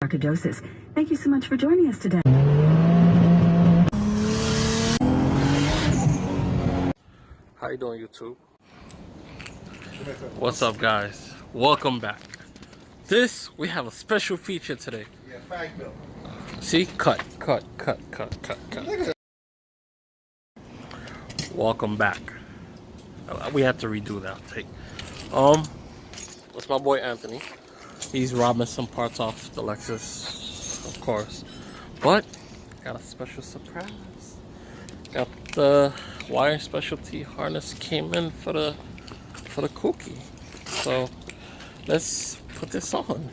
sarcoidosis. Thank you so much for joining us today. How you doing, YouTube? What's up, guys? Welcome back. We have a special feature today. Yeah, fact though. See? Cut. Welcome back. We have to redo that take. That's my boy Anthony. He's robbing some parts off the Lexus, of course. But got a special surprise. Got the Wiring Specialty Harness came in for the kouki. So let's put this on.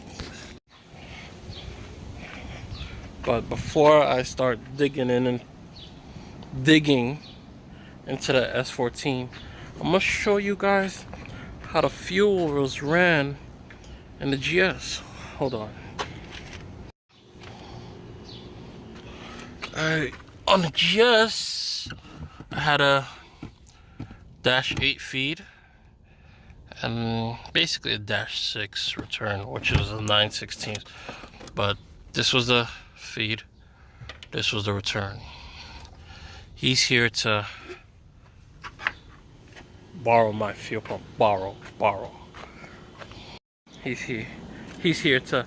But before I start digging into the S14, I'm gonna show you guys how the fuel was ran in the GS. Hold on. Alright, on the GS, I had a -8 feed and basically a -6 return, which is a 9/16. But this was the feed, this was the return. He's here to borrow my fuel pump. Borrow. He's here to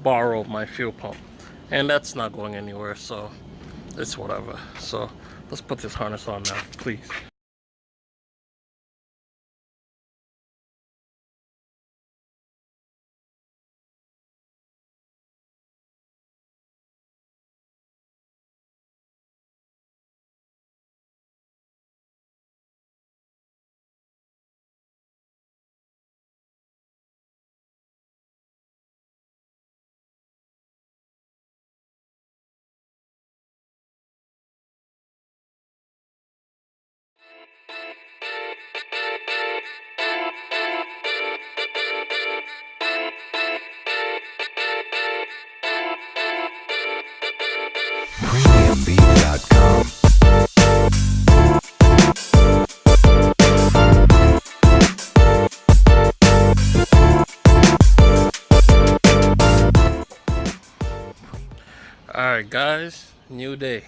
borrow my fuel pump, and that's not going anywhere, so it's whatever. So let's put this harness on now, please. Premiumbeat.com. Alright guys, new day.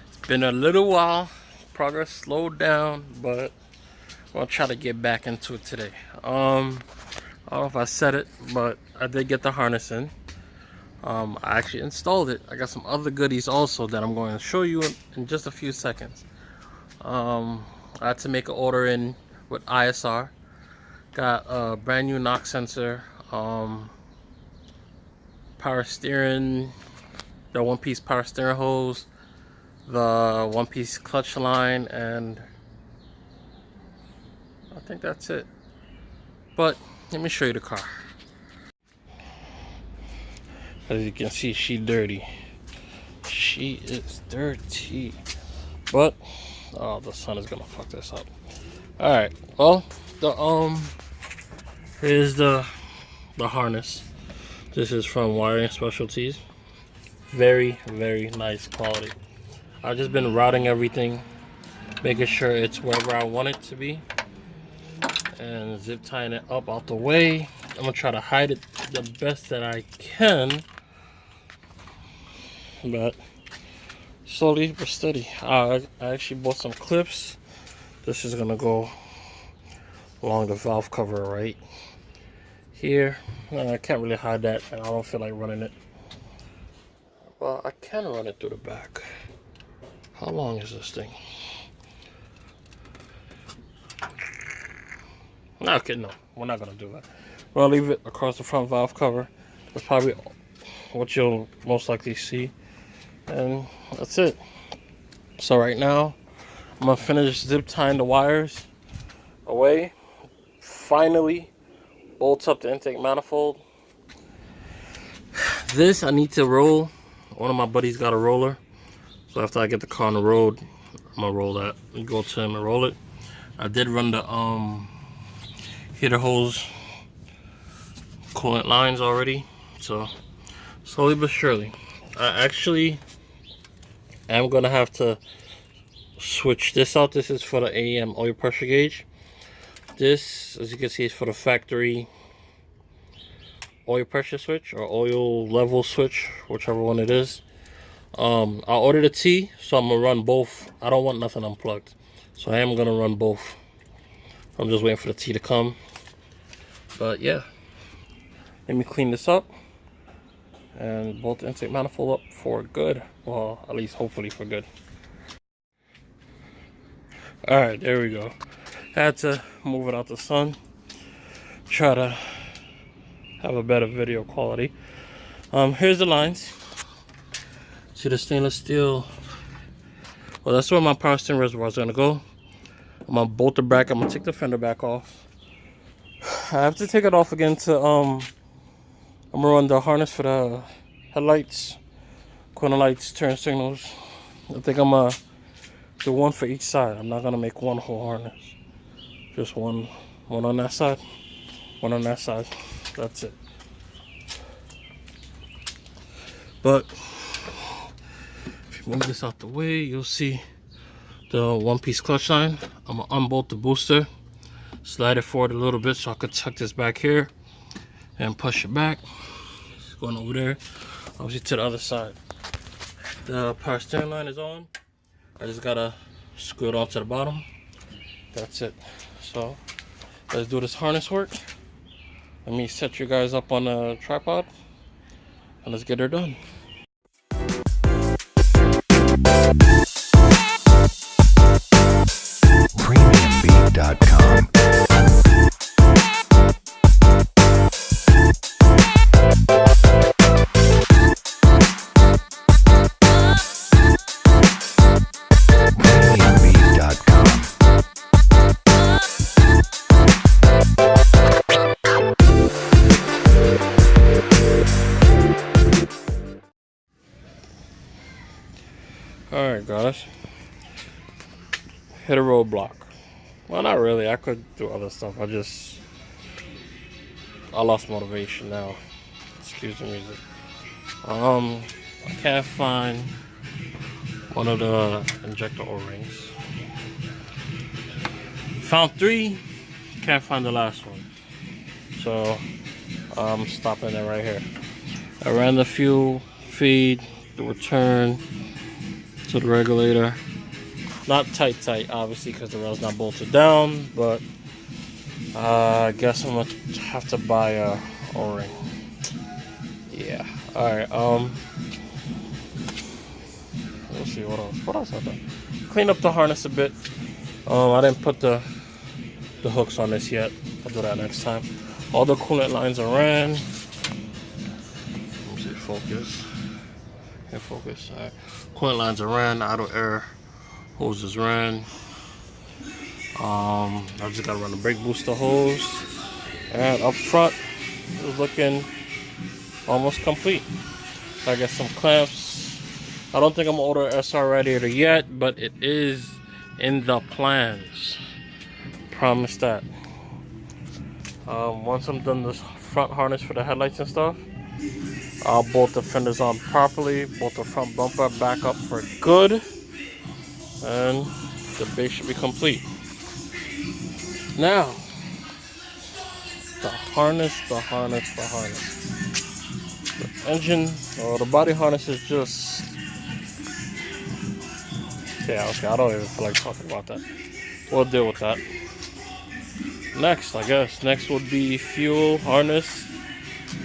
It's been a little while. Progress slowed down, but I'll try to get back into it today. I don't know if I said it, but I did get the harness in. I actually installed it. I got some other goodies also that I'm going to show you in just a few seconds. I had to make an order in with ISR. Got a brand new knock sensor, power steering, the one-piece power steering hose, the one-piece clutch line, and I think that's it. But let me show you the car. As you can see, she dirty. She is dirty. But oh, the sun is gonna fuck this up. Alright, well, here's the harness. This is from Wiring Specialties. Very nice quality. I've just been routing everything, making sure it's wherever I want it to be, and zip tying it up out the way. I'm gonna try to hide it the best that I can, but slowly but steady. I actually bought some clips. This is gonna go along the valve cover right here. I can't really hide that, and I don't feel like running it. Well, I can run it through the back. How long is this thing? Okay, no, we're not gonna do that. We'll leave it across the front valve cover. That's probably what you'll most likely see. And that's it. So right now, I'm gonna finish zip tying the wires away. Finally, bolts up the intake manifold. This I need to roll. One of my buddies got a roller. So after I get the car on the road, I'm gonna roll that. Go to him and roll it. I did run the heater hose coolant lines already. So slowly but surely. I actually am gonna have to switch this out. This is for the AEM oil pressure gauge. This, as you can see, is for the factory oil pressure switch or oil level switch, whichever one it is. I ordered a T, so I'm gonna run both. I don't want nothing unplugged, so I am gonna run both. I'm just waiting for the T to come. But yeah, let me clean this up and bolt the intake manifold up for good. Well, at least hopefully for good. All right, there we go. Had to move it out the sun. Try to have a better video quality. Here's the lines. See the stainless steel? Well, that's where my power steering reservoir is gonna go. I'm gonna bolt the back. I'm gonna take the fender back off. I have to take it off again to I'm gonna run the harness for the headlights, corner lights, turn signals. I think I'm gonna do one for each side. I'm not gonna make one whole harness. Just one on that side, one on that side. That's it. But if you move this out the way, you'll see the one-piece clutch line. I'm gonna unbolt the booster, slide it forward a little bit so I could tuck this back here and push it back. It's going over there, obviously to the other side. The power steering line is on. I just gotta screw it onto the bottom. That's it. So let's do this harness work. Let me set you guys up on a tripod and let's get her done. Premiumbeat.com. Alright guys, hit a roadblock. Well, not really, I could do other stuff. I lost motivation now. Excuse the music. I can't find one of the injector O-rings. Found 3, can't find the last one. So I'm stopping it right here. I ran the fuel feed, the return to the regulator. Not tight, obviously, because the rail's not bolted down, but I guess I'm gonna have to buy a O-ring. Yeah. Alright, we'll see what else. What else I've done? Clean up the harness a bit. I didn't put the hooks on this yet. I'll do that next time. All the coolant lines are ran. Let me see, focus. Can't focus. Alright. Coolant lines are ran, idle air hoses ran. I just gotta run the brake booster hose. And up front is looking almost complete. I got some clamps. I don't think I'm gonna order an SR radiator yet, but it is in the plans. Promise that. Once I'm done this front harness for the headlights and stuff, I'll bolt the fenders on properly, bolt the front bumper back up for good, and the base should be complete. Now, the harness. The engine, or the body harness is just, yeah, okay, I don't even feel like talking about that. We'll deal with that. Next, I guess, would be fuel, harness,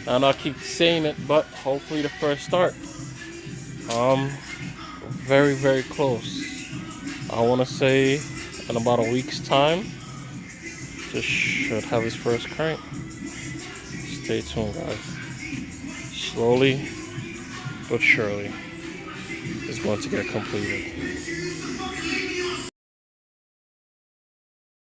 and I'll keep saying it, but hopefully the first start. Very, very close. I want to say in about a week's time, this should have its first crank. Stay tuned, guys. Slowly but surely, it's going to get completed.